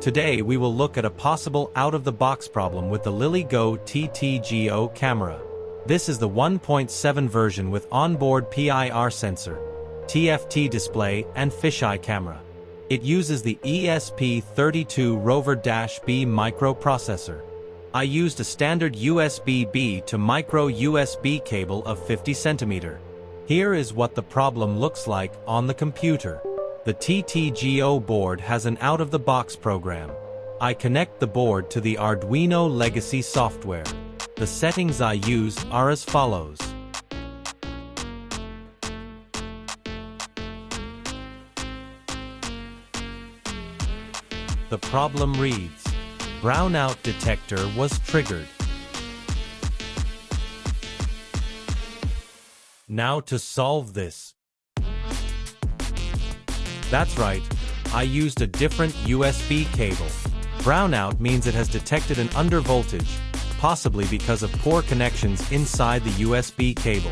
Today we will look at a possible out-of-the-box problem with the LilyGo TTGO camera. This is the 1.7 version with onboard PIR sensor, TFT display and fisheye camera. It uses the ESP32 Wrover-B microprocessor. I used a standard USB-B to micro USB cable of 50 cm. Here is what the problem looks like on the computer. The TTGO board has an out-of-the-box program. I connect the board to the Arduino Legacy software. The settings I used are as follows. The problem reads, Brownout detector was triggered. Now to solve this. That's right, I used a different USB cable. Brownout means it has detected an undervoltage, possibly because of poor connections inside the USB cable.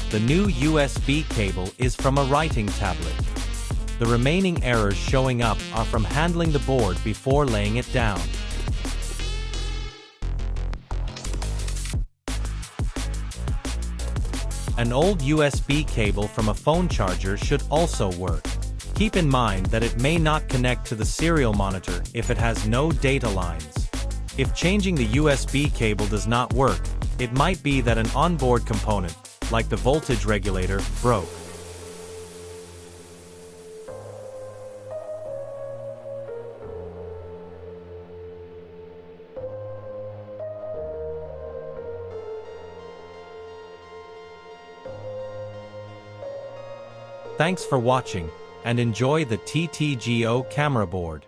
The new USB cable is from a writing tablet. The remaining errors showing up are from handling the board before laying it down. An old USB cable from a phone charger should also work. Keep in mind that it may not connect to the serial monitor if it has no data lines. If changing the USB cable does not work, it might be that an onboard component, like the voltage regulator, broke. Thanks for watching, and enjoy the TTGO camera board.